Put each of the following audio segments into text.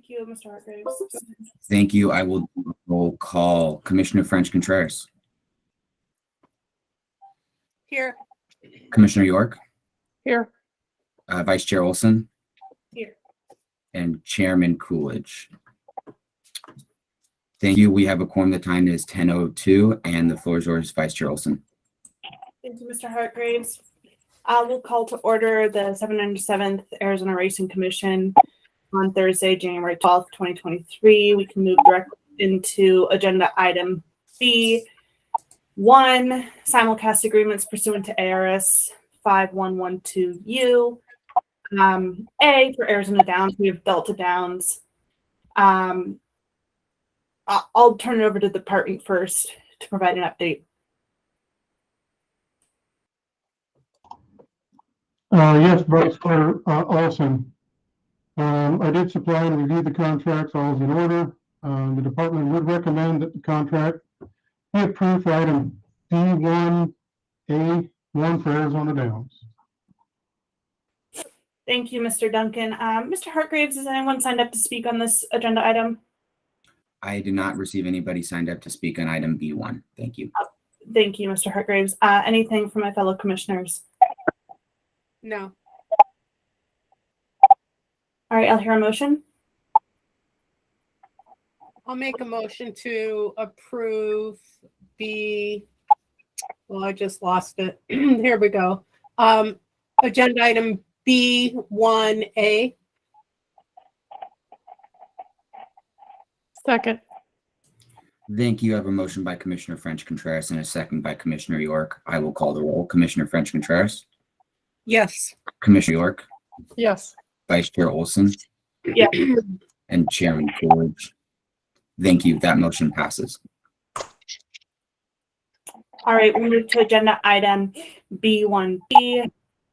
Thank you, Mr. Hargraves. Thank you. I will do a roll call. Commissioner French-Contreras. Here. Commissioner York. Here. Vice Chair Olson. Here. And Chairman Coolidge. Thank you. We have a quorum. The time is 10:02 and the floor is yours, Vice Chair Olson. Thank you, Mr. Hargraves. We'll call to order the 797th Arizona Racing Commission on Thursday, January 12th, 2023. We can move directly into agenda item B1, simulcast agreements pursuant to ARS 5112U. A, for Arizona Downs, we have Delta Downs. I'll turn it over to the department first to provide an update. Yes, Vice Chair Olson. I did supply and review the contracts. All is in order. The department would recommend that the contract be approved for item B1A1 for Arizona Downs. Thank you, Mr. Duncan. Mr. Hargraves, has anyone signed up to speak on this agenda item? I did not receive anybody signed up to speak on item B1. Thank you. Thank you, Mr. Hargraves. Anything from my fellow commissioners? No. All right, I'll hear a motion. I'll make a motion to approve well, I just lost it. Here we go. Agenda item B1A. Second. Thank you. I have a motion by Commissioner French-Contreras and a second by Commissioner York. I will call the roll. Commissioner French-Contreras. Yes. Commissioner York. Yes. Vice Chair Olson. Yeah. And Chairman Coolidge. Thank you. That motion passes. All right, we'll move to agenda item B1B,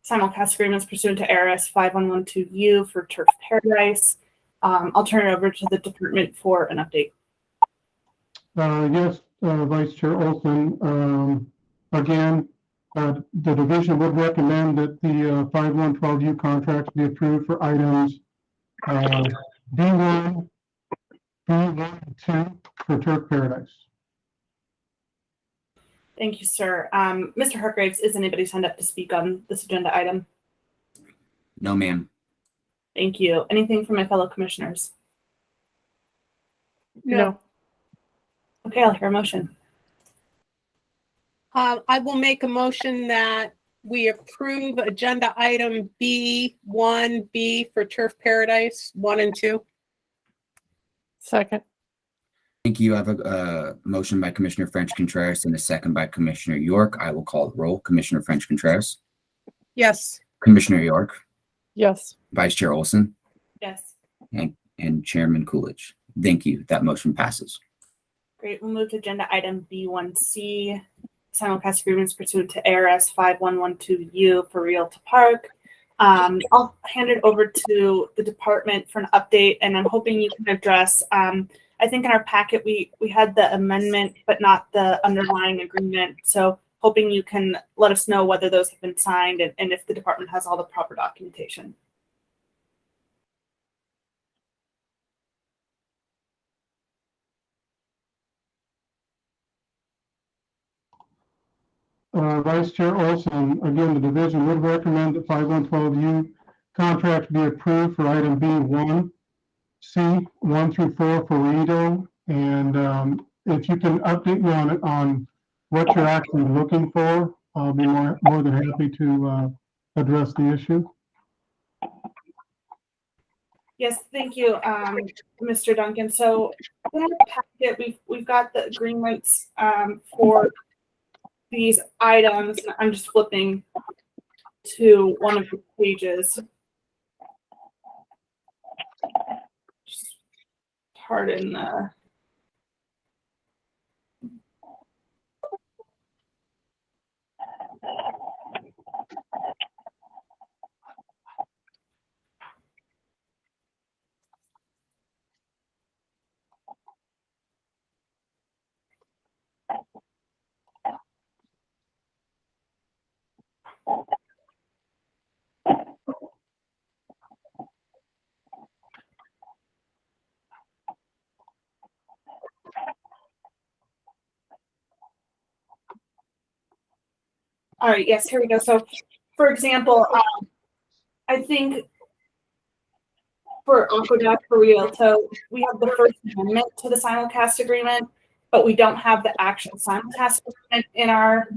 simulcast agreements pursuant to ARS 5112U for Turf Paradise. I'll turn it over to the department for an update. Yes, Vice Chair Olson. Again, the division would recommend that the 5112U contracts be approved for items B1, B1 and 2 for Turf Paradise. Thank you, sir. Mr. Hargraves, is anybody signed up to speak on this agenda item? No, ma'am. Thank you. Anything from my fellow commissioners? No. Okay, I'll hear a motion. I will make a motion that we approve agenda item B1B for Turf Paradise 1 and 2. Second. Thank you. I have a motion by Commissioner French-Contreras and a second by Commissioner York. I will call the roll. Commissioner French-Contreras. Yes. Commissioner York. Yes. Vice Chair Olson. Yes. And Chairman Coolidge. Thank you. That motion passes. Great. We'll move to agenda item B1C, simulcast agreements pursuant to ARS 5112U for Rillito Park. I'll hand it over to the department for an update, and I'm hoping you can address. I think in our packet we had the amendment, but not the underlying agreement. So hoping you can let us know whether those have been signed and if the department has all the proper documentation. Vice Chair Olson, again, the division would recommend that 5112U contract be approved for item B1, C, 1 through 4 for Rillito. And if you can update me on what you're actually looking for, I'll be more than happy to address the issue. Yes, thank you, Mr. Duncan. So in our packet, we've got the agreements for these items. I'm just flipping to one of the pages. Just pardon the. All right, yes, here we go. So, for example, I think for Aqueduct for Rillito, we have the First Amendment to the simulcast agreement, but we don't have the actual simulcast agreement in our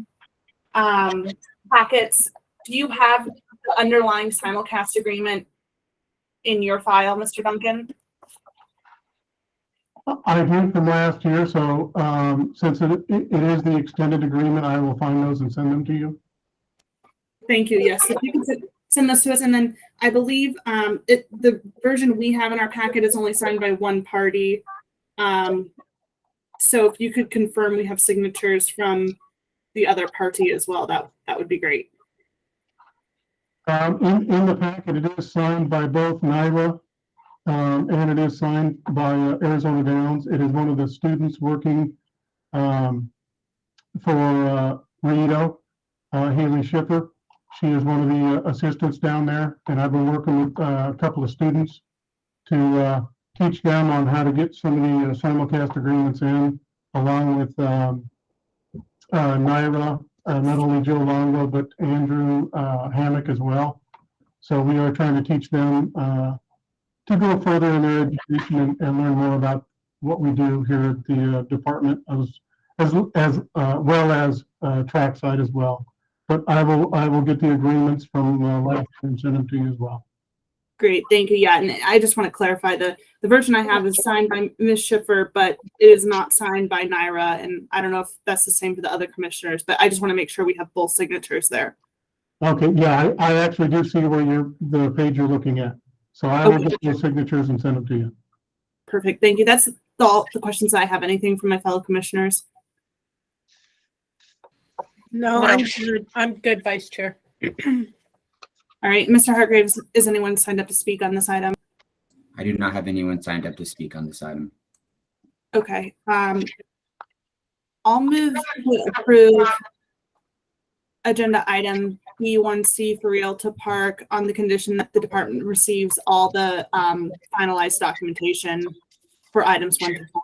packets. Do you have the underlying simulcast agreement in your file, Mr. Duncan? I do from last year, so since it is the extended agreement, I will find those and send them to you. Thank you. Yes, if you can send those to us, and then I believe the version we have in our packet is only signed by one party. So if you could confirm we have signatures from the other party as well, that would be great. In the packet, it is signed by both NIRA and it is signed by Arizona Downs. It is one of the students working for Rillito, Haley Schiffer. She is one of the assistants down there, and I've been working with a couple of students to teach them on how to get some of the simulcast agreements in, along with NIRA, not only Joe Longo, but Andrew Hammock as well. So we are trying to teach them to go further in their education and learn more about what we do here at the department, as well as trackside as well. But I will get the agreements from last year and send them to you as well. Great, thank you. Yeah, and I just want to clarify the version I have is signed by Ms. Schiffer, but it is not signed by NIRA, and I don't know if that's the same for the other commissioners, but I just want to make sure we have both signatures there. Okay, yeah, I actually do see where the page you're looking at. So I will get those signatures and send them to you. Perfect, thank you. That's all the questions I have. Anything from my fellow commissioners? No, I'm good, Vice Chair. All right, Mr. Hargraves, is anyone signed up to speak on this item? I do not have anyone signed up to speak on this item. Okay, I'll move to approve agenda item B1C for Rillito Park on the condition that the department receives all the finalized documentation for items 1 to 4.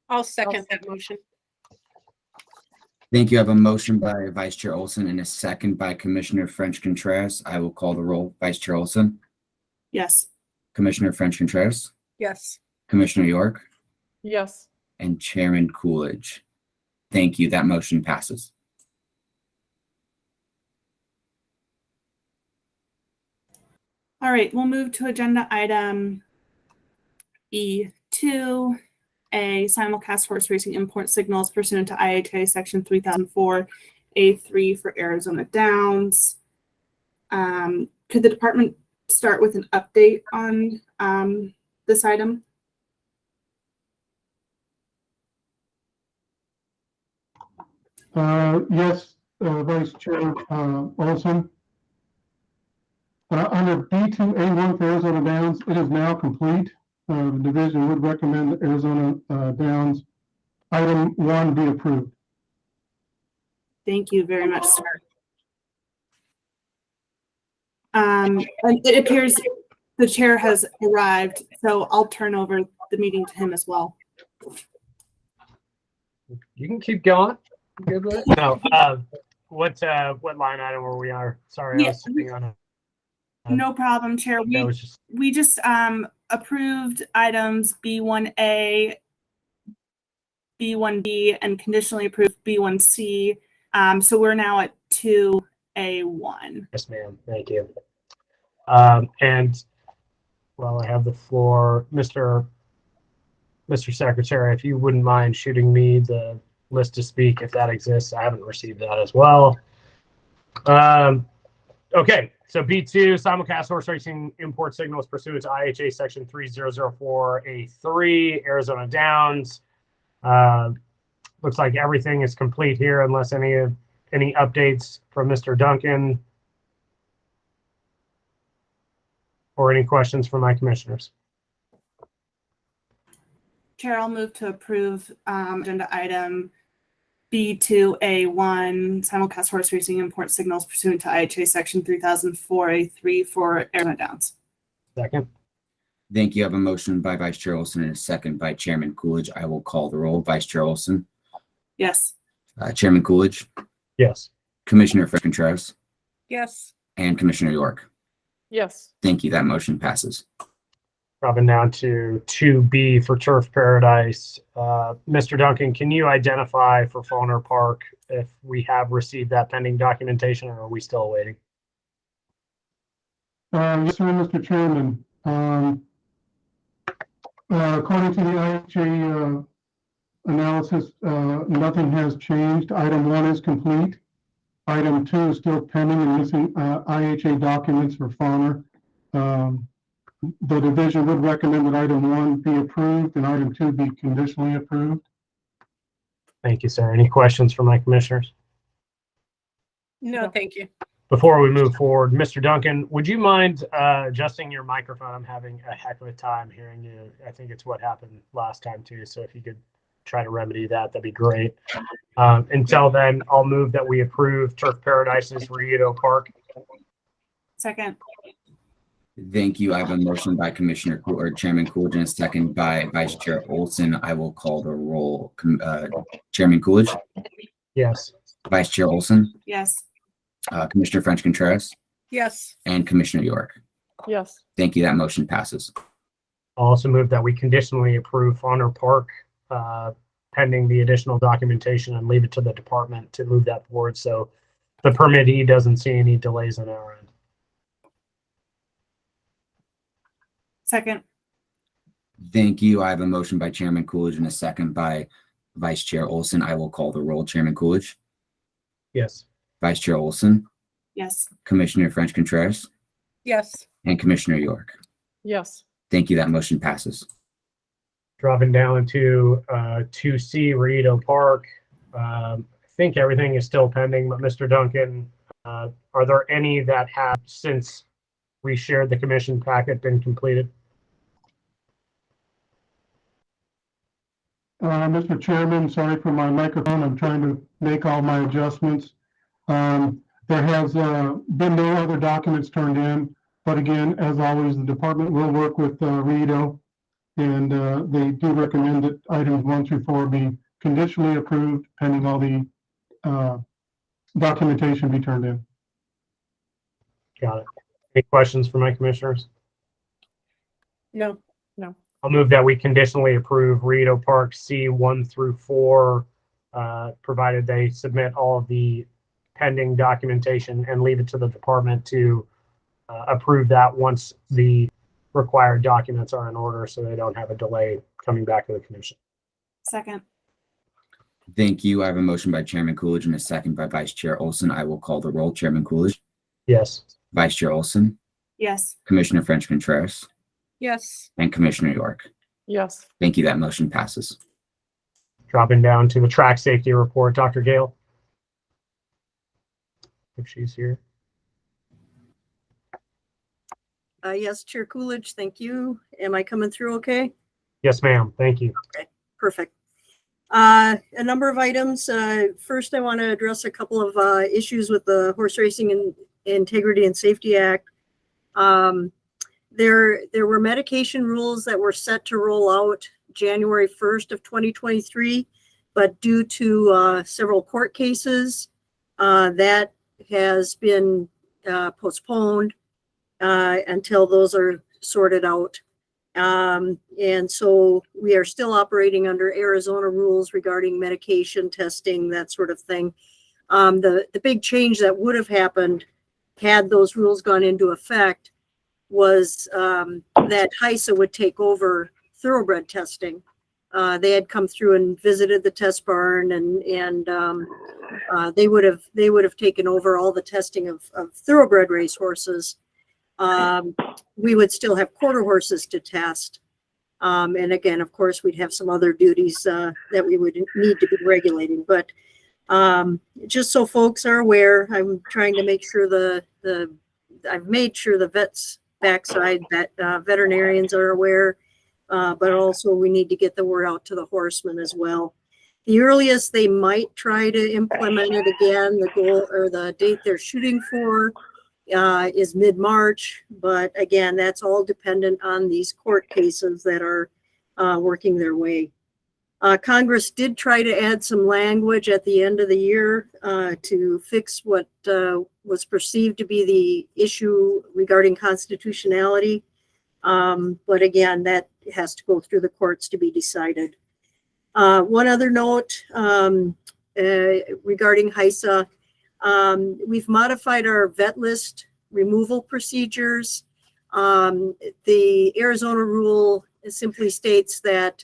I'll second that motion. Thank you. I have a motion by Vice Chair Olson and a second by Commissioner French Contreras. I will call the roll. Vice Chair Olson, Yes. Commissioner French Contreras, Yes. Commissioner York, Yes. and Chairman Coolidge. Thank you. That motion passes. All right, we'll move to agenda item E2, a simulcast horse racing import signals pursuant to IHIA Section 3004A3 for Arizona Downs. Could the department start with an update on this item? Yes, Vice Chair Olson. Under B2A1 for Arizona Downs, it is now complete. The division would recommend that Arizona Downs item 1 be approved. Thank you very much, sir. And it appears the chair has arrived, so I'll turn over the meeting to him as well. You can keep going. Good with it? No. What line item were we on? Sorry, I was sitting on it. No problem, Chair. We just approved items B1A, B1B, and conditionally approved B1C. So we're now at 2A1. Yes, ma'am. Thank you. And while I have the floor, Mr. Secretary, if you wouldn't mind shooting me the list to speak if that exists. I haven't received that as well. Okay, so B2, simulcast horse racing import signals pursuant to IHA Section 3004A3, Arizona Downs. Looks like everything is complete here unless any updates from Mr. Duncan or any questions from my commissioners. Chair, I'll move to approve agenda item B2A1, simulcast horse racing import signals pursuant to IHA Section 3004A3 for Arizona Downs. Second. Thank you. I have a motion by Vice Chair Olson and a second by Chairman Coolidge. I will call the roll. Vice Chair Olson, Yes. Chairman Coolidge, Yes. Commissioner French Contreras, Yes. and Commissioner York. Yes. Thank you. That motion passes. Dropping down to 2B for Turf Paradise. Mr. Duncan, can you identify for Fauner Park if we have received that pending documentation, or are we still waiting? Yes, sir, Mr. Chairman. According to the IHA analysis, nothing has changed. Item 1 is complete. Item 2 is still pending and missing IHA documents for Fauner. The division would recommend that item 1 be approved and item 2 be conditionally approved. Thank you, sir. Any questions from my commissioners? No, thank you. Before we move forward, Mr. Duncan, would you mind adjusting your microphone? I'm having a heck of a time hearing you. I think it's what happened last time too. So if you could try to remedy that, that'd be great. Until then, I'll move that we approve Turf Paradise's Rillito Park. Second. Thank you. I have a motion by Chairman Coolidge and a second by Vice Chair Olson. I will call the roll. Chairman Coolidge, Yes. Vice Chair Olson, Yes. Commissioner French Contreras, Yes. and Commissioner York. Yes. Thank you. That motion passes. I'll also move that we conditionally approve Fauner Park pending the additional documentation and leave it to the department to move that forward so the permittee doesn't see any delays on our end. Second. Thank you. I have a motion by Chairman Coolidge and a second by Vice Chair Olson. I will call the roll. Chairman Coolidge, Yes. Vice Chair Olson, Yes. Commissioner French Contreras, Yes. and Commissioner York. Yes. Thank you. That motion passes. Dropping down to 2C Rillito Park. I think everything is still pending, but Mr. Duncan, are there any that have, since we shared the commission packet, been completed? Mr. Chairman, sorry for my microphone. I'm trying to make all my adjustments. There has been no other documents turned in, but again, as always, the department will work with Rillito, and they do recommend that items 1 through 4 be conditionally approved pending all the documentation be turned in. Got it. Any questions for my commissioners? No. I'll move that we conditionally approve Rillito Park C1 through 4, provided they submit all of the pending documentation and leave it to the department to approve that once the required documents are in order so they don't have a delay coming back to the commission. Second. Thank you. I have a motion by Chairman Coolidge and a second by Vice Chair Olson. I will call the roll. Chairman Coolidge, Yes. Vice Chair Olson, Yes. Commissioner French Contreras, Yes. and Commissioner York. Yes. Thank you. That motion passes. Dropping down to the track safety report, Dr. Gale. If she's here. Yes, Chair Coolidge, thank you. Am I coming through okay? Yes, ma'am. Thank you. Perfect. A number of items. First, I want to address a couple of issues with the Horse Racing and Integrity and Safety Act. There were medication rules that were set to roll out January 1st of 2023, but due to several court cases, that has been postponed until those are sorted out. And so we are still operating under Arizona rules regarding medication testing, that sort of thing. The big change that would have happened had those rules gone into effect was that HISA would take over thoroughbred testing. They had come through and visited the test barn, and they would have taken over all the testing of thoroughbred racehorses. We would still have quarter horses to test. And again, of course, we'd have some other duties that we would need to be regulating. But just so folks are aware, I'm trying to make sure I've made sure the vets backside that veterinarians are aware, but also we need to get the word out to the horsemen as well. The earliest they might try to implement it again, the goal or the date they're shooting for is mid-March, but again, that's all dependent on these court cases that are working their way. Congress did try to add some language at the end of the year to fix what was perceived to be the issue regarding constitutionality. But again, that has to go through the courts to be decided. One other note regarding HISA, we've modified our vet list removal procedures. The Arizona rule simply states that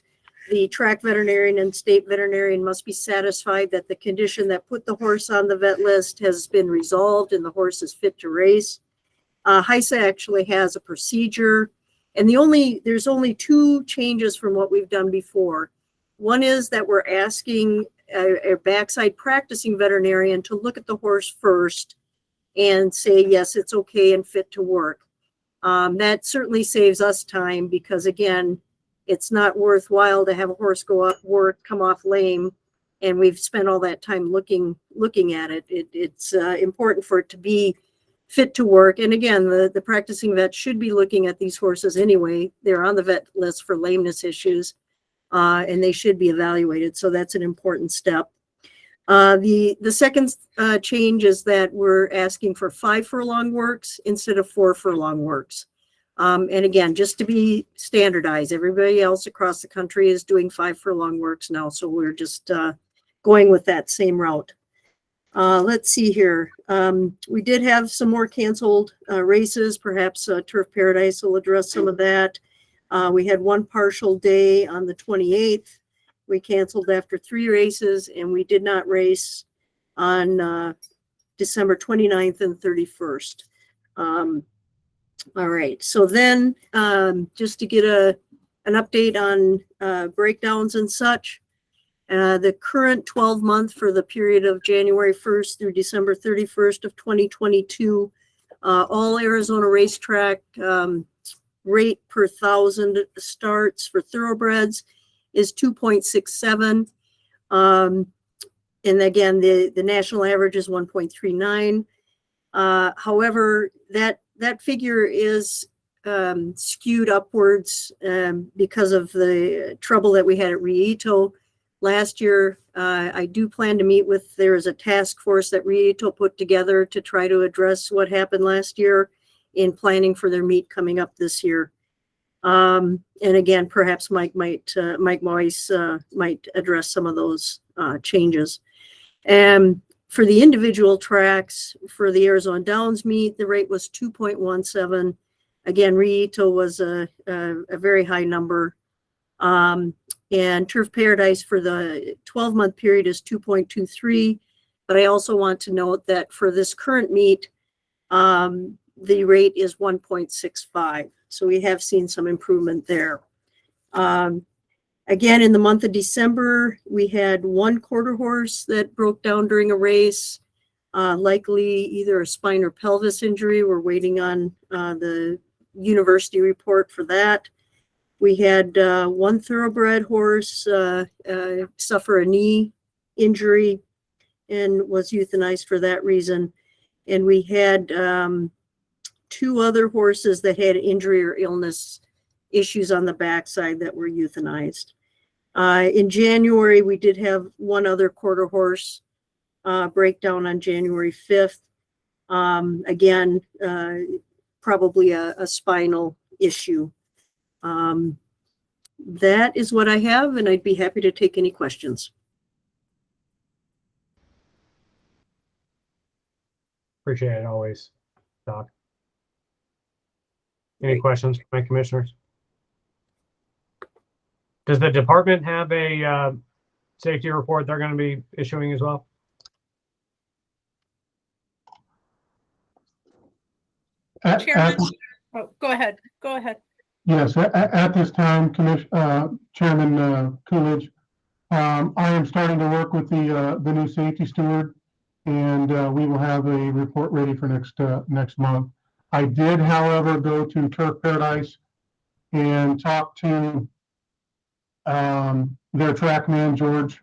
the track veterinarian and state veterinarian must be satisfied that the condition that put the horse on the vet list has been resolved and the horse is fit to race. HISA actually has a procedure, and there's only two changes from what we've done before. One is that we're asking a backside practicing veterinarian to look at the horse first and say, yes, it's okay and fit to work. That certainly saves us time because, again, it's not worthwhile to have a horse go up work, come off lame, and we've spent all that time looking at it. It's important for it to be fit to work. And again, the practicing vet should be looking at these horses anyway. They're on the vet list for lameness issues, and they should be evaluated. So that's an important step. The second change is that we're asking for 5 furlong works instead of 4 furlong works. And again, just to be standardized, everybody else across the country is doing 5 furlong works now. So we're just going with that same route. Let's see here. We did have some more canceled races. Perhaps Turf Paradise will address some of that. We had one partial day on the 28th. We canceled after 3 races, and we did not race on December 29th and 31st. All right, so then just to get an update on breakdowns and such, the current 12-month for the period of January 1st through December 31st of 2022, all Arizona racetrack rate per 1,000 starts for thoroughbreds is 2.67. And again, the national average is 1.39. However, that figure is skewed upwards because of the trouble that we had at Rillito last year. I do plan to meet with, there is a task force that Rillito put together to try to address what happened last year in planning for their meet coming up this year. And again, perhaps Mike Moise might address some of those changes. For the individual tracks, for the Arizona Downs meet, the rate was 2.17. Again, Rillito was a very high number. And Turf Paradise for the 12-month period is 2.23. But I also want to note that for this current meet, the rate is 1.65. So we have seen some improvement there. Again, in the month of December, we had one quarter horse that broke down during a race, likely either a spine or pelvis injury. We're waiting on the university report for that. We had one thoroughbred horse suffer a knee injury and was euthanized for that reason. And we had 2 other horses that had injury or illness issues on the backside that were euthanized. In January, we did have one other quarter horse breakdown on January 5th. Again, probably a spinal issue. That is what I have, and I'd be happy to take any questions. Appreciate it always, Doc. Any questions from my commissioners? Does the department have a safety report they're going to be issuing as well? Chairman, oh, go ahead. Yes, at this time, Chairman Coolidge, I am starting to work with the new safety steward, and we will have a report ready for next month. I did, however, go to Turf Paradise and talk to their track man, George,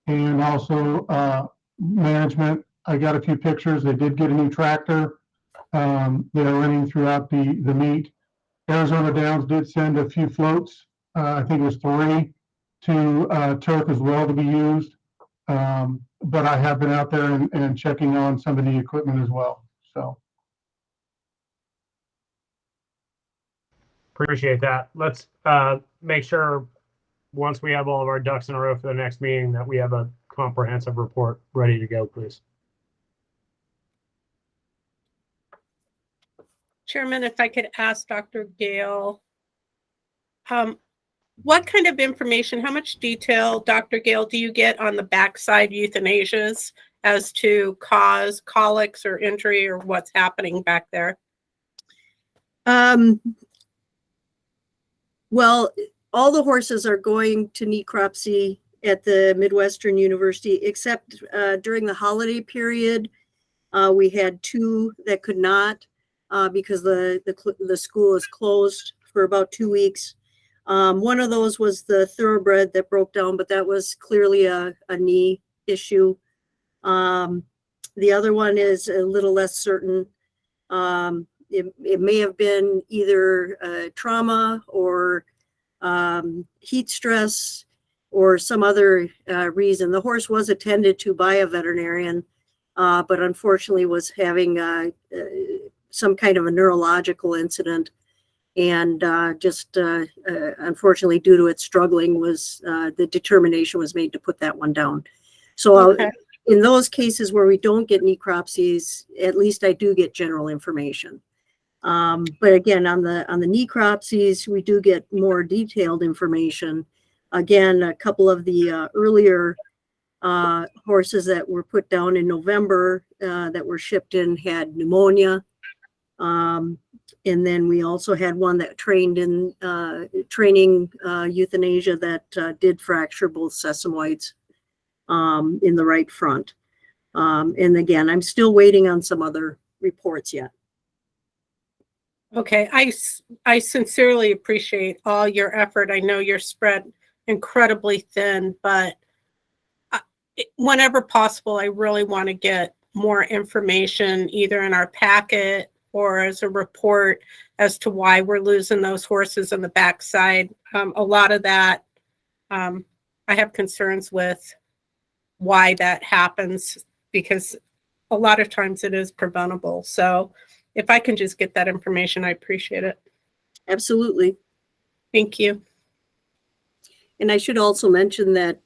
and also management. I got a few pictures. They did get a new tractor. They are running throughout the meet. Arizona Downs did send a few floats, I think it was 3, to turf as well to be used. But I have been out there and checking on some of the equipment as well. So Appreciate that. Let's make sure once we have all of our ducks in a row for the next meeting that we have a comprehensive report ready to go, please. Chairman, if I could ask Dr. Gale, what kind of information, how much detail, Dr. Gale, do you get on the backside euthanasias as to cause colics or injury or what's happening back there? Well, all the horses are going to necropsy at the Midwestern University, except during the holiday period, we had 2 that could not because the school is closed for about 2 weeks. One of those was the thoroughbred that broke down, but that was clearly a knee issue. The other one is a little less certain. It may have been either trauma or heat stress or some other reason. The horse was attended to by a veterinarian, but unfortunately was having some kind of a neurological incident. And unfortunately, due to its struggling, the determination was made to put that one down. So Okay. in those cases where we don't get necropsies, at least I do get general information. But again, on the necropsies, we do get more detailed information. Again, a couple of the earlier horses that were put down in November that were shipped in had pneumonia. And then we also had one that trained in training euthanasia that did fracture both sesamoids in the right front. And again, I'm still waiting on some other reports yet. Okay, I sincerely appreciate all your effort. I know you're spread incredibly thin, but whenever possible, I really want to get more information either in our packet or as a report as to why we're losing those horses on the backside. A lot of that, I have concerns with why that happens because a lot of times it is preventable. So if I can just get that information, I appreciate it. Absolutely. Thank you. And I should also mention that,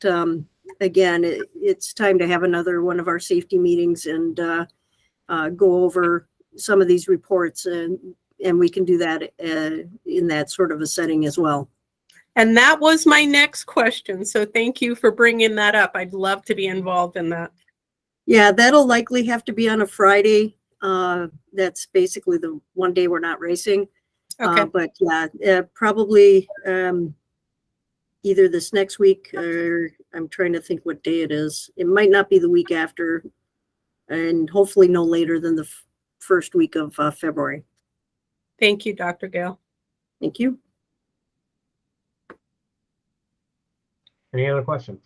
again, it's time to have another one of our safety meetings and go over some of these reports, and we can do that in that sort of a setting as well. And that was my next question. So thank you for bringing that up. I'd love to be involved in that. Yeah, that'll likely have to be on a Friday. That's basically the one day we're not racing. Okay. But yeah, probably either this next week or I'm trying to think what day it is. It might not be the week after, and hopefully no later than the first week of February. Thank you, Dr. Gale. Thank you. Any other questions?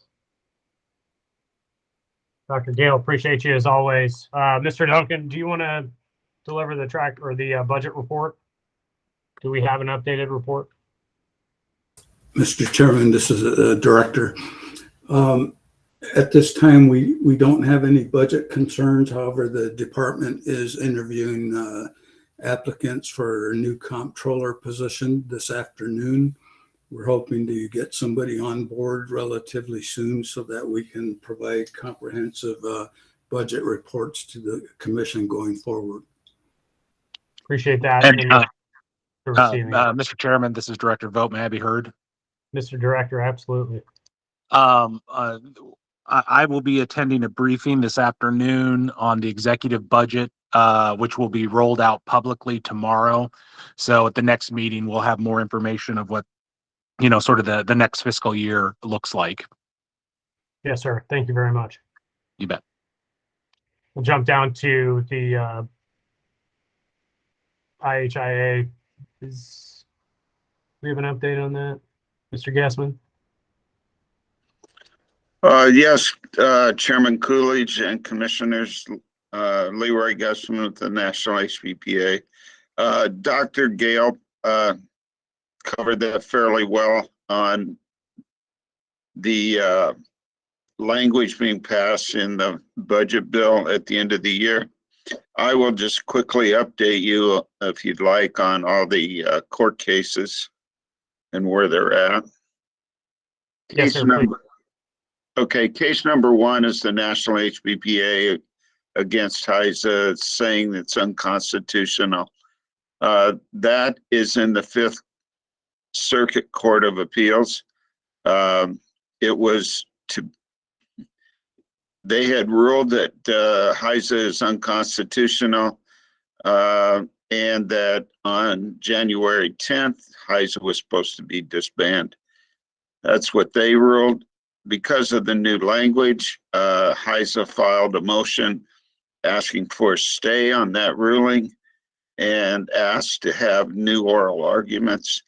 Dr. Gale, appreciate you as always. Mr. Duncan, do you want to deliver the track or the budget report? Do we have an updated report? Mr. Chairman, this is a director. At this time, we don't have any budget concerns. However, the department is interviewing applicants for a new comptroller position this afternoon. We're hoping to get somebody on board relatively soon so that we can provide comprehensive budget reports to the commission going forward. Appreciate that. And, Mr. Chairman, this is Director Vogt. May I be heard? Mr. Director, absolutely. I will be attending a briefing this afternoon on the executive budget, which will be rolled out publicly tomorrow. So at the next meeting, we'll have more information of what, sort of the next fiscal year looks like. Yes, sir. Thank you very much. You bet. We'll jump down to the IHIA. We have an update on that, Mr. Gassman? Yes, Chairman Coolidge and Commissioners, Leroy Gussman with the National HPPA. Dr. Gale covered that fairly well on the language being passed in the budget bill at the end of the year. I will just quickly update you, if you'd like, on all the court cases and where they're at. Yes, sir, please. Case number 1 is the National HBPA against HISA, saying it's unconstitutional. That is in the Fifth Circuit Court of Appeals. They had ruled that HISA is unconstitutional, and that on January 10th, HISA was supposed to be disbanded. That's what they ruled. Because of the new language, HISA filed a motion asking for a stay on that ruling and asked to have new oral arguments.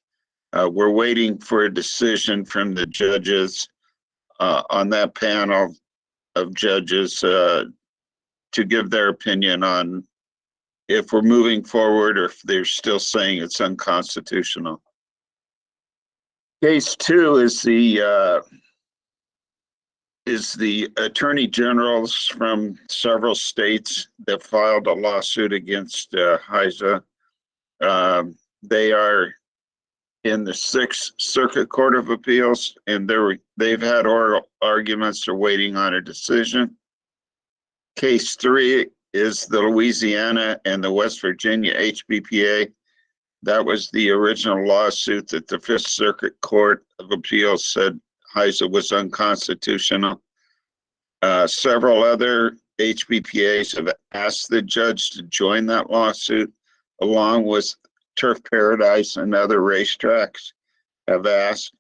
We're waiting for a decision from the judges on that panel of judges to give their opinion on if we're moving forward or if they're still saying it's unconstitutional. Case 2 is the attorney generals from several states that filed a lawsuit against HISA. They are in the Sixth Circuit Court of Appeals, and they've had oral arguments. They're waiting on a decision. Case 3 is the Louisiana and the West Virginia HBPA. That was the original lawsuit that the Fifth Circuit Court of Appeals said HISA was unconstitutional. Several other HBPAs have asked the judge to join that lawsuit, along with Turf Paradise and other racetracks have asked.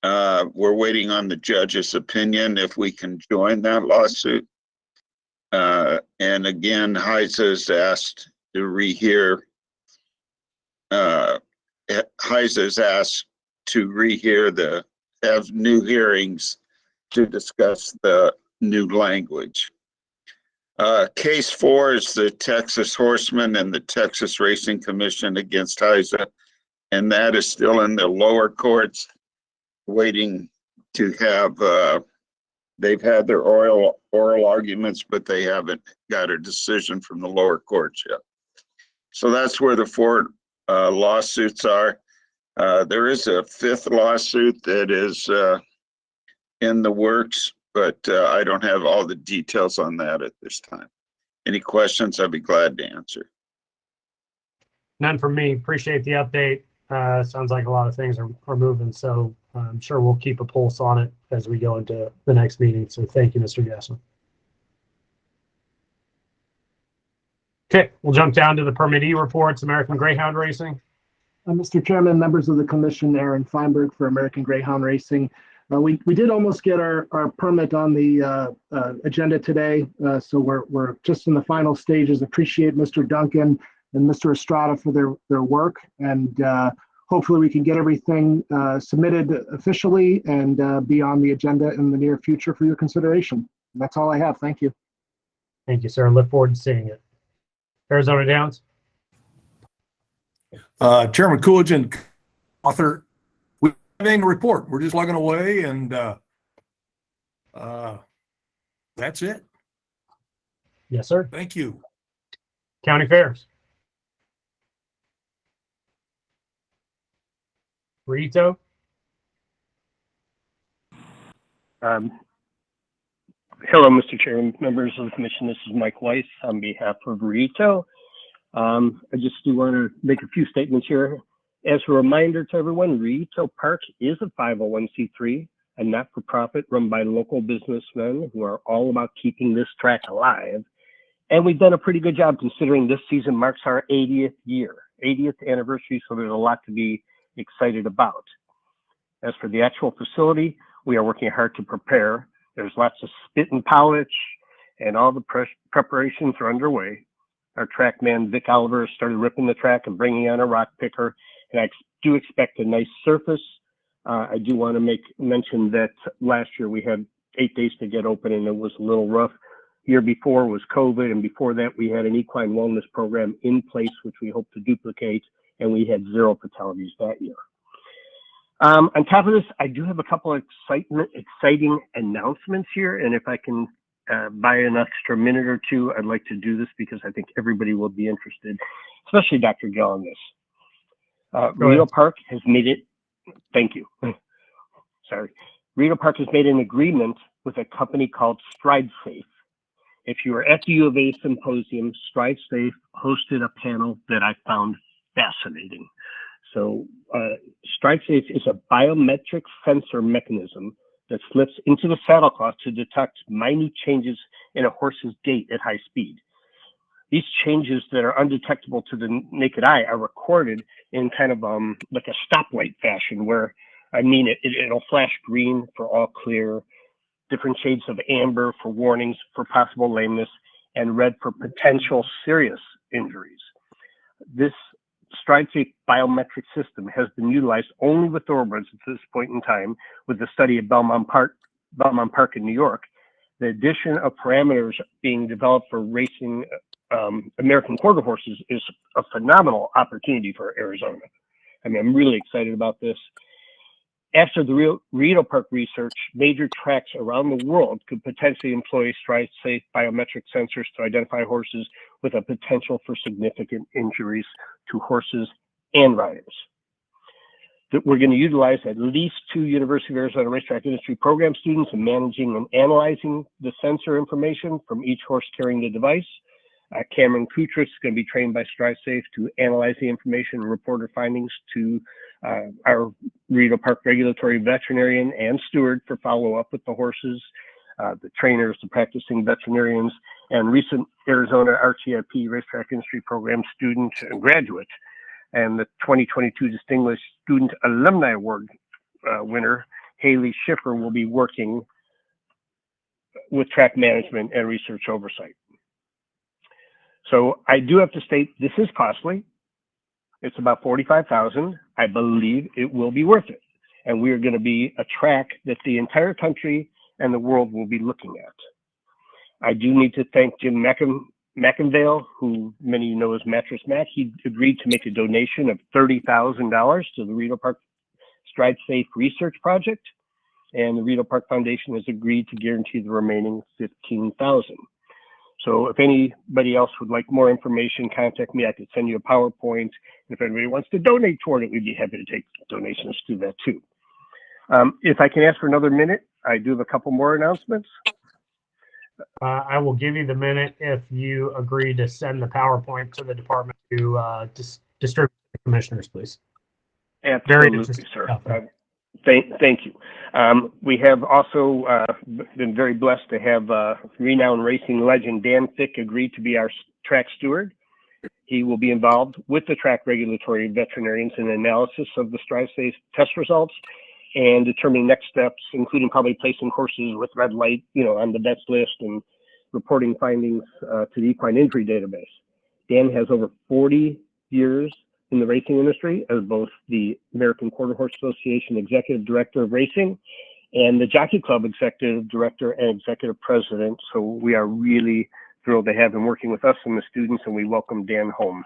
We're waiting on the judge's opinion if we can join that lawsuit. And again, HISA has asked to rehear. HISA has asked to rehear have new hearings to discuss the new language. Case 4 is the Texas Horsemen and the Texas Racing Commission against HISA, and that is still in the lower courts, waiting to have, they've had their oral arguments, but they haven't got a decision from the lower courts yet. So that's where the 4 lawsuits are. There is a 5th lawsuit that is in the works, but I don't have all the details on that at this time. Any questions, I'd be glad to answer. None from me. Appreciate the update. Sounds like a lot of things are moving, so I'm sure we'll keep a pulse on it as we go into the next meeting. So thank you, Mr. Gassman. Okay, we'll jump down to the permittee reports, American Greyhound Racing. Mr. Chairman, members of the commission, Aaron Feinberg for American Greyhound Racing. We did almost get our permit on the agenda today, so we're just in the final stages. Appreciate Mr. Duncan and Mr. Estrada for their work, and hopefully we can get everything submitted officially and be on the agenda in the near future for your consideration. That's all I have. Thank you. Thank you, sir. Look forward to seeing it. Arizona Downs. Chairman Coolidge and author, we have a report. We're just logging away, and that's it. Yes, sir. Thank you. County Fairs. Rillito. Hello, Mr. Chairman, members of the commission. This is Mike Weiss on behalf of Rillito. I just do want to make a few statements here. As a reminder to everyone, Rillito Park is a 501c3, a not-for-profit run by local businessmen who are all about keeping this track alive. And we've done a pretty good job considering this season marks our 80th anniversary, so there's a lot to be excited about. As for the actual facility, we are working hard to prepare. There's lots of spit and polish, and all the preparations are underway. Our track man, Vic Oliver, started ripping the track and bringing on a rock picker, and I do expect a nice surface. I do want to mention that last year we had 8 days to get open, and it was a little rough. Year before was COVID, and before that we had an equine wellness program in place, which we hope to duplicate, and we had 0 fatalities that year. On top of this, I do have a couple of exciting announcements here, and if I can buy an extra minute or two, I'd like to do this because I think everybody will be interested, especially Dr. Gill on this. Rillito Park has made it. Thank you. Sorry. Rillito Park has made an agreement with a company called StrideSafe. If you were at the U of A symposium, StrideSafe hosted a panel that I found fascinating. So StrideSafe is a biometric sensor mechanism that slips into the saddle cloth to detect minute changes in a horse's gait at high speed. These changes that are undetectable to the naked eye are recorded in kind of like a stoplight fashion where, it'll flash green for all clear, different shades of amber for warnings for possible lameness, and red for potential serious injuries. This StrideSafe biometric system has been utilized only with thoroughbreds at this point in time with the study of Belmont Park in New York. The addition of parameters being developed for racing American quarter horses is a phenomenal opportunity for Arizona. I'm really excited about this. After the Rillito Park research, major tracks around the world could potentially employ StrideSafe biometric sensors to identify horses with a potential for significant injuries to horses and riders. That we're going to utilize at least 2 University of Arizona Racetrack Industry Program students in managing and analyzing the sensor information from each horse carrying the device. Cameron Kutris is going to be trained by StrideSafe to analyze the information and report her findings to our Rillito Park regulatory veterinarian and steward for follow-up with the horses, the trainers, the practicing veterinarians, and recent Arizona RTIP Racetrack Industry Program student and graduate, and the 2022 Distinguished Student Alumni Award winner, Haley Schiffer, will be working with track management and research oversight. So I do have to state this is costly. It's about $45,000. I believe it will be worth it. And we are going to be a track that the entire country and the world will be looking at. I do need to thank Jim McInvale, who many of you know as Mattress Mac. He agreed to make a donation of $30,000 to the Rillito Park StrideSafe Research Project. And the Rillito Park Foundation has agreed to guarantee the remaining $15,000. So if anybody else would like more information, contact me. I could send you a PowerPoint. If anybody wants to donate toward it, we'd be happy to take donations to that too. If I can ask for another minute, I do have a couple more announcements. I will give you the minute if you agree to send the PowerPoint to the department to distribute to the commissioners, please. Absolutely, sir. Thank you. We have also been very blessed to have renowned racing legend Dan Fick agreed to be our track steward. He will be involved with the track regulatory veterinarians in analysis of the StrideSafe test results and determining next steps, including probably placing horses with red light, on the vets list and reporting findings to the equine injury database. Dan has over 40 years in the racing industry as both the American Quarter Horse Association Executive Director of Racing and the Jockey Club Executive Director and Executive President. So we are really thrilled to have him working with us and the students, and we welcome Dan home.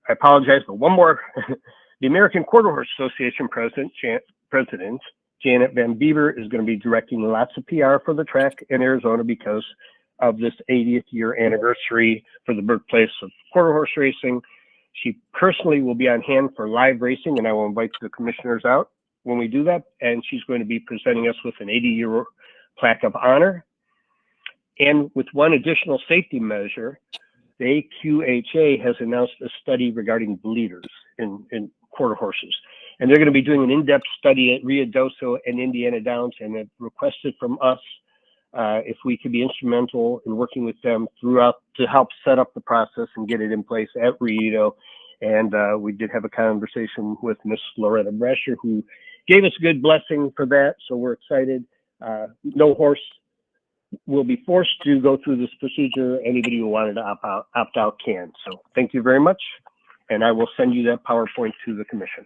I apologize, but one more. The American Quarter Horse Association President Janet Van Beaver is going to be directing lots of PR for the track in Arizona because of this 80th year anniversary for the birthplace of quarter horse racing. She personally will be on hand for live racing, and I will invite the commissioners out when we do that. And she's going to be presenting us with an 80-year plaque of honor. And with one additional safety measure, the AQHA has announced a study regarding bleeders in quarter horses. And they're going to be doing an in-depth study at Ruidoso and Indiana Downs, and have requested from us if we could be instrumental in working with them throughout to help set up the process and get it in place at Rillito. And we did have a conversation with Miss Loretta Brescher, who gave us a good blessing for that. So we're excited. No horse will be forced to go through this procedure. Anybody who wanted to opt out can. So thank you very much. And I will send you that PowerPoint to the commission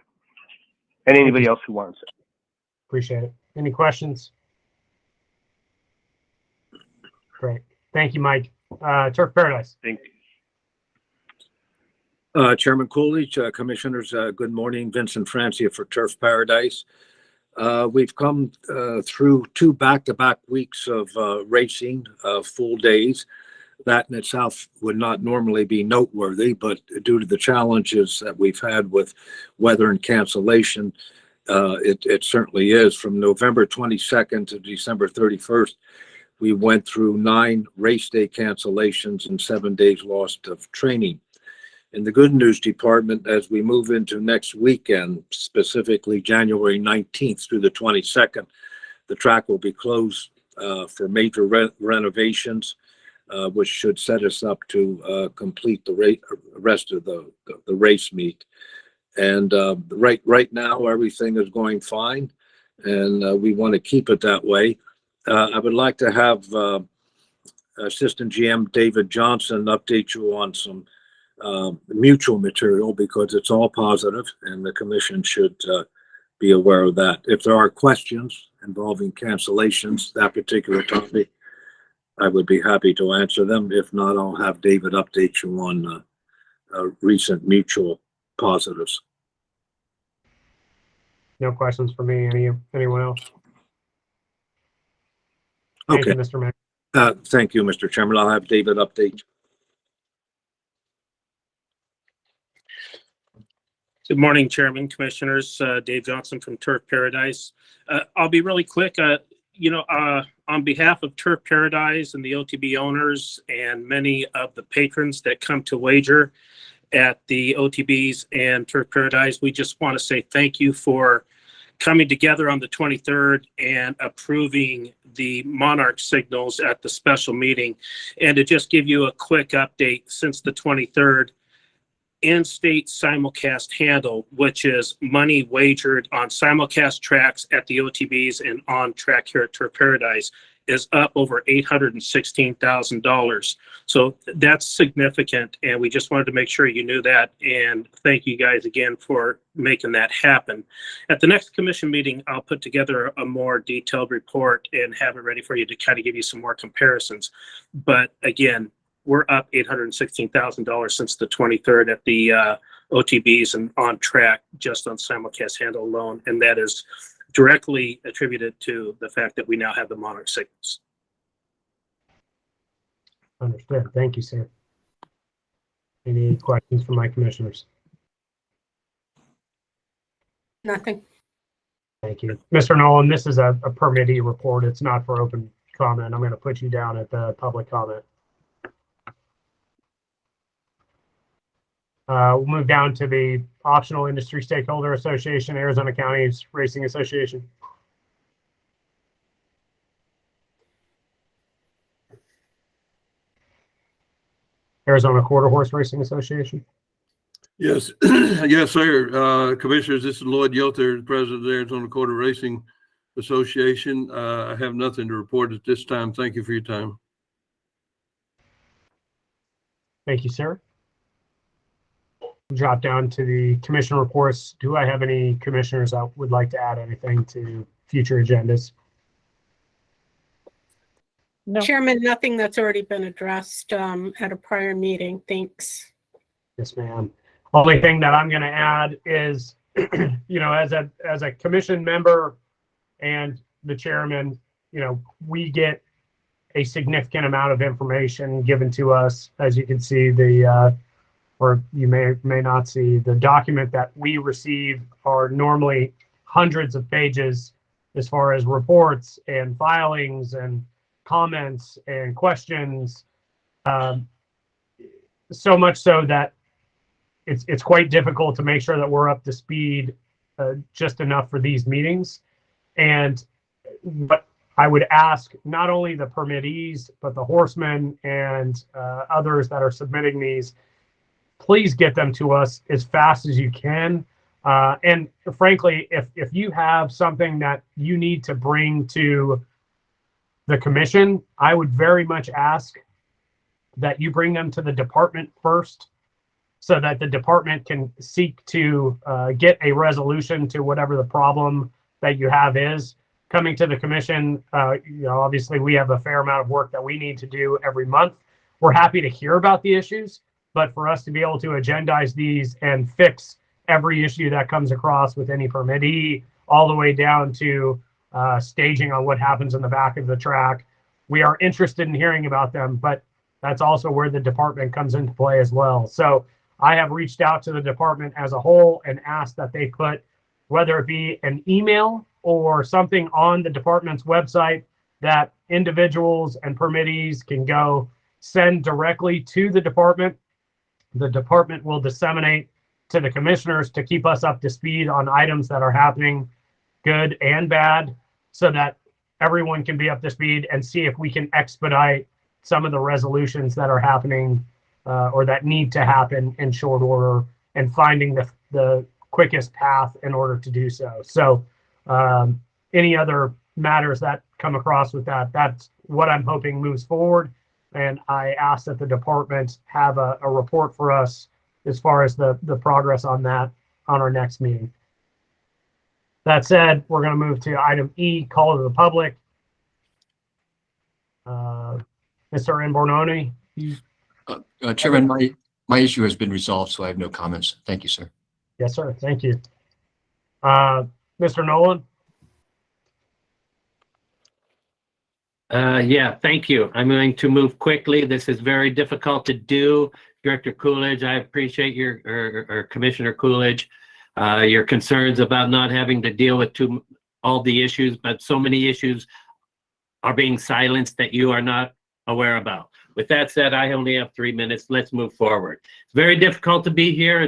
and anybody else who wants it. Appreciate it. Any questions? Great. Thank you, Mike. Turf Paradise. Thank you. Chairman Coolidge, Commissioners, good morning. Vincent Francia for Turf Paradise. We've come through 2 back-to-back weeks of racing, full days. That in itself would not normally be noteworthy, but due to the challenges that we've had with weather and cancellation, it certainly is. From November 22nd to December 31st, we went through 9 race day cancellations and 7 days lost of training. In the good news department, as we move into next weekend, specifically January 19th through the 22nd, the track will be closed for major renovations, which should set us up to complete the rest of the race meet. And right now, everything is going fine, and we want to keep it that way. I would like to have Assistant GM David Johnson update you on some mutual material, because it's all positive and the commission should be aware of that. If there are questions involving cancellations, that particular topic, I would be happy to answer them. If not, I'll have David update you on recent mutual positives. No questions for me. Anyone else? Thank Okay. you, Mr. Mayor. Thank you, Mr. Chairman. I'll have David update. Good morning, Chairman, Commissioners. Dave Johnson from Turf Paradise. I'll be really quick. On behalf of Turf Paradise and the OTB owners and many of the patrons that come to wager at the OTBs and Turf Paradise, we just want to say thank you for coming together on the 23rd and approving the Monarch signals at the special meeting. And to just give you a quick update, since the 23rd, in-state simulcast handle, which is money wagered on simulcast tracks at the OTBs and on track here at Turf Paradise, is up over $816,000. So that's significant, and we just wanted to make sure you knew that, and thank you guys again for making that happen. At the next commission meeting, I'll put together a more detailed report and have it ready for you to kind of give you some more comparisons. But again, we're up $816,000 since the 23rd at the OTBs and on track just on simulcast handle alone. And that is directly attributed to the fact that we now have the Monarch signals. Understood. Thank you, sir. Any questions from my commissioners? Nothing. Thank you. Mr. Nolan, this is a permittee report. It's not for open comment. I'm going to put you down at the public comment. We'll move down to the Optional Industry Stakeholder Association, Arizona Counties Racing Association. Arizona Quarter Horse Racing Association. Yes, yes, sir. Commissioners, this is Lloyd Yelter, President of the Arizona Quarter Racing Association. I have nothing to report at this time. Thank you for your time. Thank you, sir. Drop down to the commission reports. Do I have any commissioners that would like to add anything to future agendas? No. Chairman, nothing that's already been addressed at a prior meeting. Thanks. Yes, ma'am. Only thing that I'm going to add is, as a commission member and the chairman, we get a significant amount of information given to us. As you can see, or you may not see, the document that we receive are normally hundreds of pages as far as reports and filings and comments and questions. So much so that it's quite difficult to make sure that we're up to speed just enough for these meetings. And what I would ask not only the permittees, but the horsemen and others that are submitting these, please get them to us as fast as you can. And frankly, if you have something that you need to bring to the commission, I would very much ask that you bring them to the department first, so that the department can seek to get a resolution to whatever the problem that you have is. Coming to the commission, obviously we have a fair amount of work that we need to do every month. We're happy to hear about the issues, but for us to be able to agendize these and fix every issue that comes across with any permittee, all the way down to staging on what happens in the back of the track. We are interested in hearing about them, but that's also where the department comes into play as well. So I have reached out to the department as a whole and asked that they put, whether it be an email or something on the department's website that individuals and permittees can go send directly to the department. The department will disseminate to the commissioners to keep us up to speed on items that are happening, good and bad, so that everyone can be up to speed and see if we can expedite some of the resolutions that are happening or that need to happen in short order, and finding the quickest path in order to do so. So any other matters that come across with that, that's what I'm hoping moves forward. And I ask that the department have a report for us as far as the progress on that on our next meeting. That said, we're going to move to item E, call to the public. Mr. Imbornoni. Chairman, my issue has been resolved, so I have no comments. Thank you, sir. Yes, sir. Thank you. Mr. Nolan. Yeah, thank you. I'm going to move quickly. This is very difficult to do. Director Coolidge, I appreciate or Commissioner Coolidge, your concerns about not having to deal with all the issues, but so many issues are being silenced that you are not aware about. With that said, I only have 3 minutes. Let's move forward. It's very difficult to be here.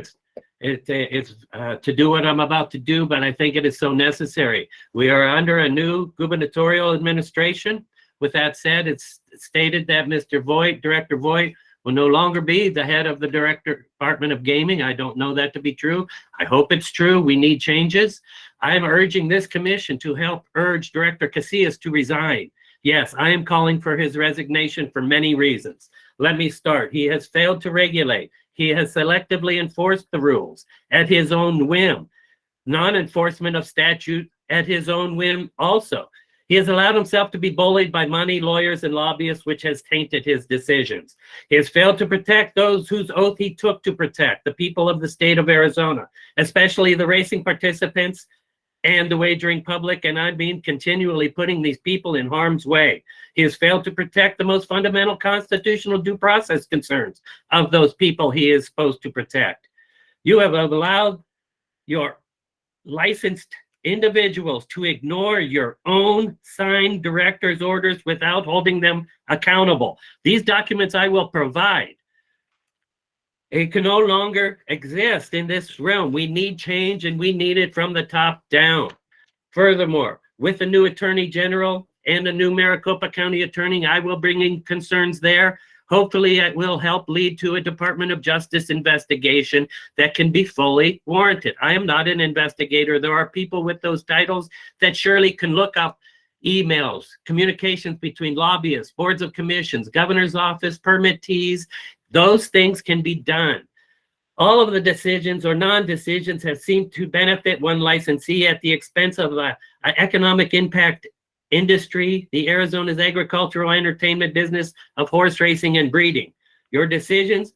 It's to do what I'm about to do, but I think it is so necessary. We are under a new gubernatorial administration. With that said, it's stated that Mr. Voigt, Director Voigt, will no longer be the head of the Department of Gaming. I don't know that to be true. I hope it's true. We need changes. I am urging this commission to help urge Director Casillas to resign. Yes, I am calling for his resignation for many reasons. Let me start. He has failed to regulate. He has selectively enforced the rules at his own whim. Non-enforcement of statute at his own whim also. He has allowed himself to be bullied by money, lawyers, and lobbyists, which has tainted his decisions. He has failed to protect those whose oath he took to protect, the people of the state of Arizona, especially the racing participants and the wagering public, and I mean continually putting these people in harm's way. He has failed to protect the most fundamental constitutional due process concerns of those people he is supposed to protect. You have allowed your licensed individuals to ignore your own signed director's orders without holding them accountable. These documents I will provide. It can no longer exist in this realm. We need change, and we need it from the top down. Furthermore, with the new Attorney General and a new Maricopa County Attorney, I will bring in concerns there. Hopefully it will help lead to a Department of Justice investigation that can be fully warranted. I am not an investigator. There are people with those titles that surely can look up emails, communications between lobbyists, boards of commissions, governor's office, permittees. Those things can be done. All of the decisions or non-decisions have seemed to benefit one licensee at the expense of an economic impact industry, the Arizona's agricultural entertainment business of horse racing and breeding. Your decisions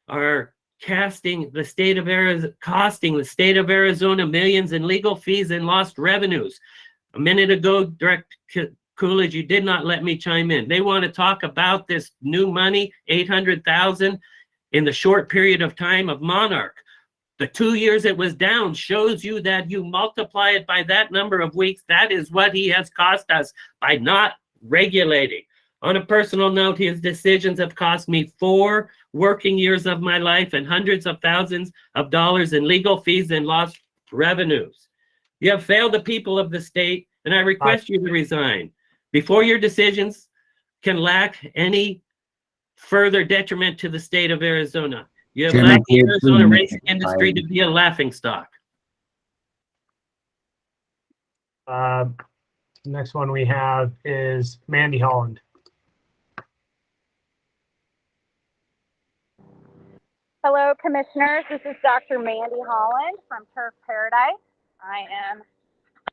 are costing the state of Arizona millions in legal fees and lost revenues. A minute ago, Director Coolidge, you did not let me chime in. They want to talk about this new money, $800,000 in the short period of time of Monarch. The 2 years it was down shows you that you multiply it by that number of weeks. That is what he has cost us by not regulating. On a personal note, his decisions have cost me 4 working years of my life and hundreds of thousands of dollars in legal fees and lost revenues. You have failed the people of the state, and I request you to resign before your decisions can lack any further detriment to the state of Arizona. You have left the Arizona racing industry to be a laughingstock. Next one we have is Mandy Holland. Hello, Commissioners. This is Dr. Mandy Holland from Turf Paradise. I am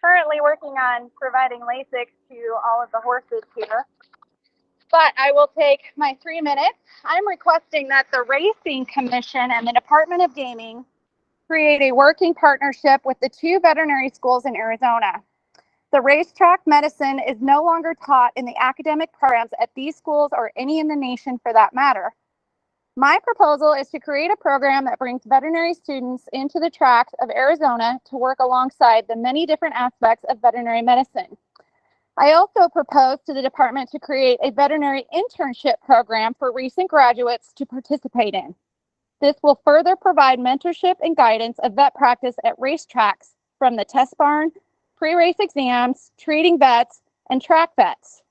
currently working on providing LASIK to all of the horses here. but I will take my 3 minutes. I'm requesting that the Racing Commission and the Department of Gaming create a working partnership with the 2 veterinary schools in Arizona. The racetrack medicine is no longer taught in the academic programs at these schools or any in the nation for that matter. My proposal is to create a program that brings veterinary students into the tracks of Arizona to work alongside the many different aspects of veterinary medicine. I also propose to the department to create a veterinary internship program for recent graduates to participate in. This will further provide mentorship and guidance of vet practice at racetracks from the test barn, pre-race exams, treating vets, and track vets.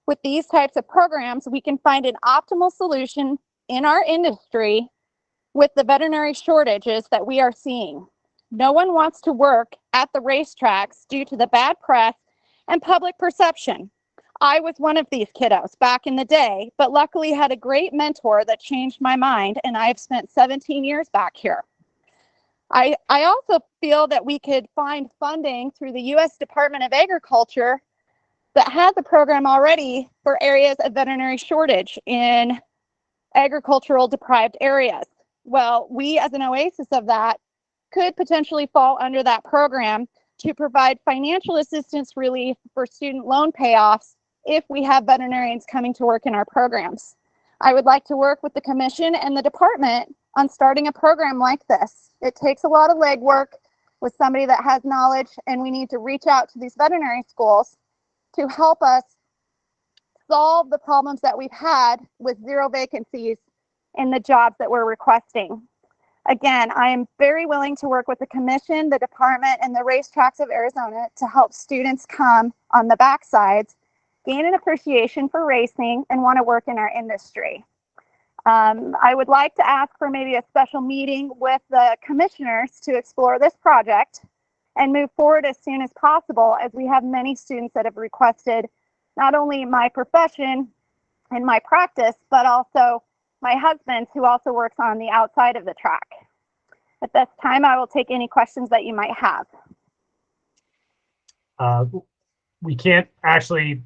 With these types of programs, we can find an optimal solution in our industry with the veterinary shortages that we are seeing. No one wants to work at the racetracks due to the bad press and public perception. I was one of these kiddos back in the day, but luckily had a great mentor that changed my mind, and I've spent 17 years back here. I also feel that we could find funding through the U.S. Department of Agriculture that has a program already for areas of veterinary shortage in agricultural deprived areas. Well, we as an oasis of that could potentially fall under that program to provide financial assistance relief for student loan payoffs if we have veterinarians coming to work in our programs. I would like to work with the commission and the department on starting a program like this. It takes a lot of legwork with somebody that has knowledge, and we need to reach out to these veterinary schools to help us solve the problems that we've had with 0 vacancies in the jobs that we're requesting. Again, I am very willing to work with the commission, the department, and the racetracks of Arizona to help students come on the backsides, gain an appreciation for racing, and want to work in our industry. I would like to ask for maybe a special meeting with the commissioners to explore this project and move forward as soon as possible, as we have many students that have requested not only my profession and my practice, but also my husband, who also works on the outside of the track. At this time, I will take any questions that you might have. We can't actually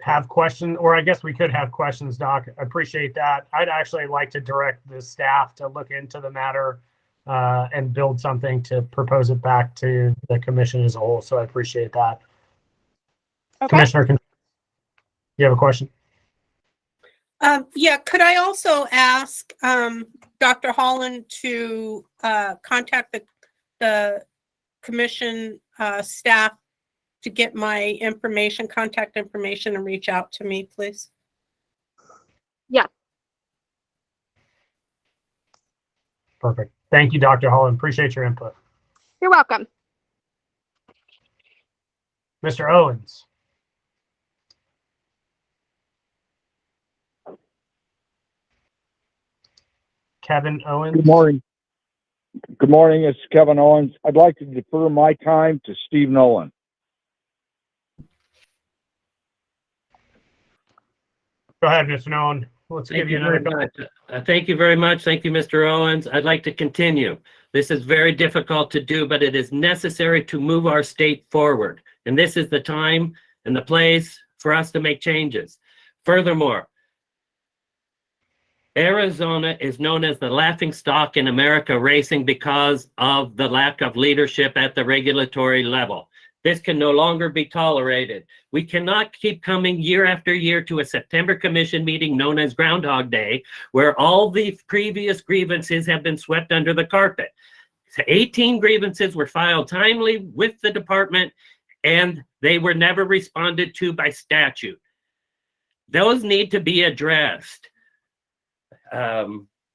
have questions, or I guess we could have questions, Doc. I appreciate that. I'd actually like to direct the staff to look into the matter and build something to propose it back to the commission as a whole. So I appreciate that. Okay. Commissioner, you have a question? Yeah, could I also ask Dr. Holland to contact the commission staff to get my information, contact information, and reach out to me, please? Yeah. Perfect. Thank you, Dr. Holland. Appreciate your input. You're welcome. Mr. Owens. Kevin Owens. Good morning. Good morning. It's Kevin Owens. I'd like to defer my time to Steve Nolan. Go ahead, Mr. Nolan. Let's give you another. Thank you very much. Thank you, Mr. Owens. I'd like to continue. This is very difficult to do, but it is necessary to move our state forward. And this is the time and the place for us to make changes. Furthermore, Arizona is known as the laughingstock in America racing because of the lack of leadership at the regulatory level. This can no longer be tolerated. We cannot keep coming year after year to a September Commission meeting known as Groundhog Day, where all the previous grievances have been swept under the carpet. 18 grievances were filed timely with the department, and they were never responded to by statute. Those need to be addressed.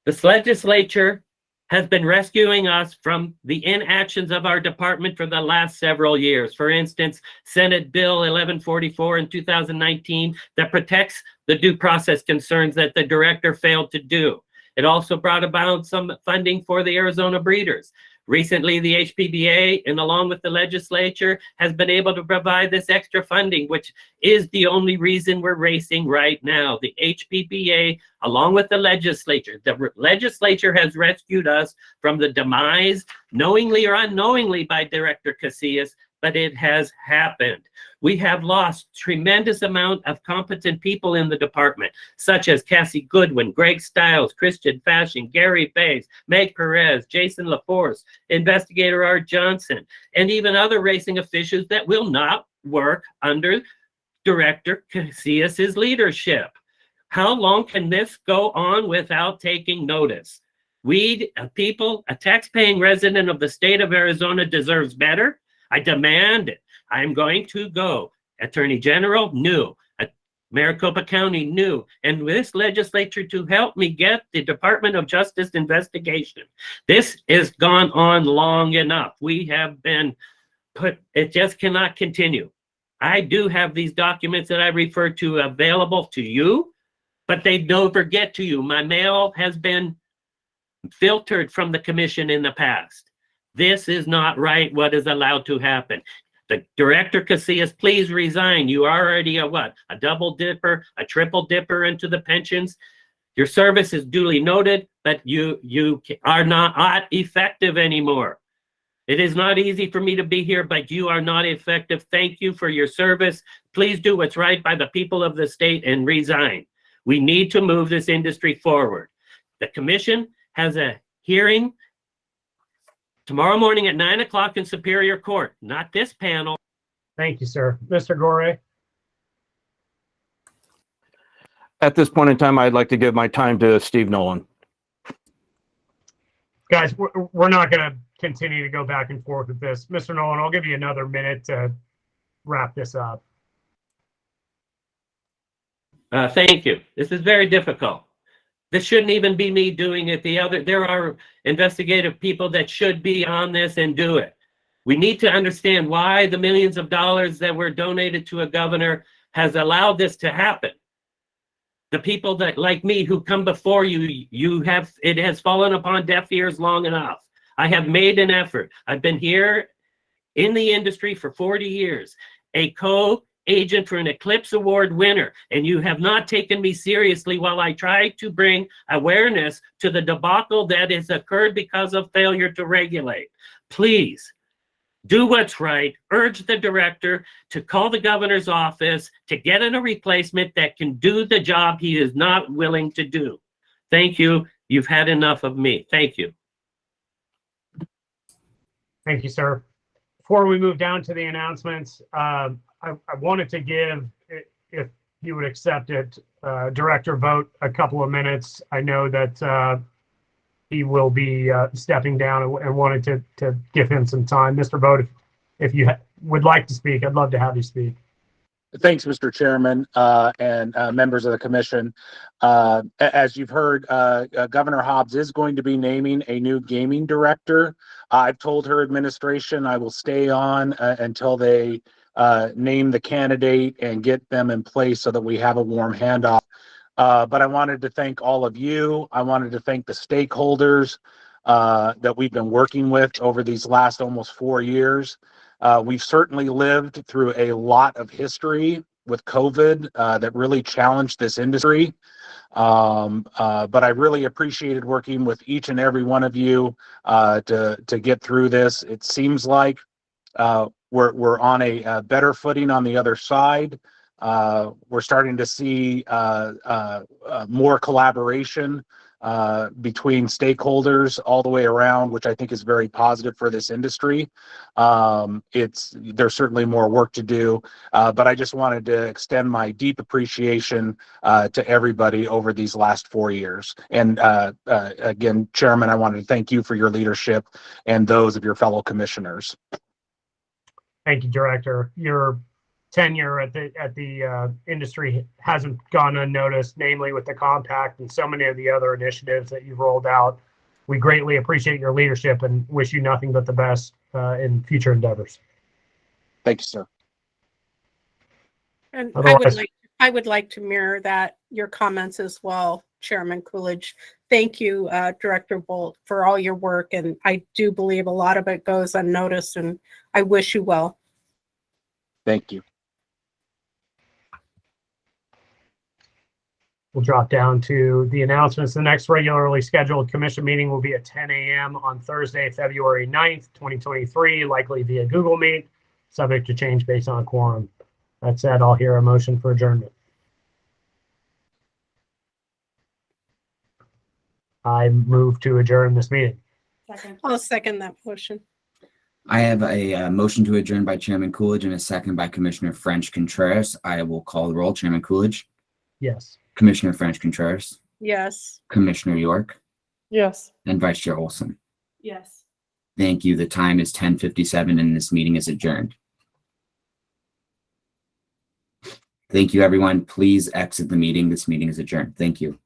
This legislature has been rescuing us from the inactions of our department for the last several years. For instance, Senate Bill 1144 in 2019 that protects the due process concerns that the director failed to do. It also brought about some funding for the Arizona breeders. Recently, the HPBA, and along with the legislature, has been able to provide this extra funding, which is the only reason we're racing right now. The HPBA, along with the legislature has rescued us from the demise, knowingly or unknowingly, by Director Casillas, but it has happened. We have lost tremendous amount of competent people in the department, such as Cassie Goodwin, Greg Stiles, Christian Fashion, Gary Bays, Meg Perez, Jason LaForce, Investigator Art Johnson, and even other racing officials that will not work under Director Casillas' leadership. How long can this go on without taking notice? We, people, a tax-paying resident of the state of Arizona deserves better. I demand it. I'm going to go. Attorney General, new. Maricopa County, new. And this legislature to help me get the Department of Justice investigation. This has gone on long enough. We have been put, it just cannot continue. I do have these documents that I refer to available to you, but they never get to you. My mail has been filtered from the commission in the past. This is not right, what is allowed to happen. The Director Casillas, please resign. You are already a what? A double dipper, a triple dipper into the pensions. Your service is duly noted, but you are not effective anymore. It is not easy for me to be here, but you are not effective. Thank you for your service. Please do what's right by the people of the state and resign. We need to move this industry forward. The commission has a hearing tomorrow morning at 9 o'clock in Superior Court, not this panel. Thank you, sir. Mr. Gorey? At this point in time, I'd like to give my time to Steve Nolan. Guys, we're not going to continue to go back and forth with this. Mr. Nolan, I'll give you another minute to wrap this up. Thank you. This is very difficult. This shouldn't even be me doing it. There are investigative people that should be on this and do it. We need to understand why the millions of dollars that were donated to a governor has allowed this to happen. The people that, like me, who come before you, it has fallen upon deaf ears long enough. I have made an effort. I've been here in the industry for 40 years, a co-agent for an Eclipse Award winner, and you have not taken me seriously while I try to bring awareness to the debacle that has occurred because of failure to regulate. Please do what's right. Urge the director to call the governor's office to get in a replacement that can do the job he is not willing to do. Thank you. You've had enough of me. Thank you. Thank you, sir. Before we move down to the announcements, I wanted to give, if you would accept it, Director Vogt a couple of minutes. I know that he will be stepping down and wanted to give him some time. Mr. Vogt, if you would like to speak, I'd love to have you speak. Thanks, Mr. Chairman, and members of the commission. As you've heard, Governor Hobbs is going to be naming a new gaming director. I've told her administration I will stay on until they name the candidate and get them in place so that we have a warm handoff. But I wanted to thank all of you. I wanted to thank the stakeholders that we've been working with over these last almost 4 years. We've certainly lived through a lot of history with COVID that really challenged this industry. But I really appreciated working with each and every one of you to get through this. It seems like we're on a better footing on the other side. We're starting to see more collaboration between stakeholders all the way around, which I think is very positive for this industry. There's certainly more work to do, but I just wanted to extend my deep appreciation to everybody over these last 4 years. And again, Chairman, I wanted to thank you for your leadership and those of your fellow commissioners. Thank you, Director. Your tenure at the industry hasn't gone unnoticed, namely with the compact and so many of the other initiatives that you've rolled out. We greatly appreciate your leadership and wish you nothing but the best in future endeavors. Thank you, sir. And Otherwise, I would like to mirror that, your comments as well, Chairman Coolidge. Thank you, Director Bolt, for all your work. And I do believe a lot of it goes unnoticed, and I wish you well. Thank you. We'll drop down to the announcements. The next regularly scheduled commission meeting will be at 10 a.m. on Thursday, February 9th, 2023, likely via Google Meet. subject to change based on quorum. That said, I'll hear a motion for adjournment. I move to adjourn this meeting. Second. I'll second that motion. I have a motion to adjourn by Chairman Coolidge and a second by Commissioner French Contreras. I will call the roll. Chairman Coolidge, Yes. Commissioner French Contreras, Yes. Commissioner York, Yes. and Vice Chair Olson. Yes. Thank you. The time is 10:57 and this meeting is adjourned. Thank you, everyone. Please exit the meeting. This meeting is adjourned. Thank you.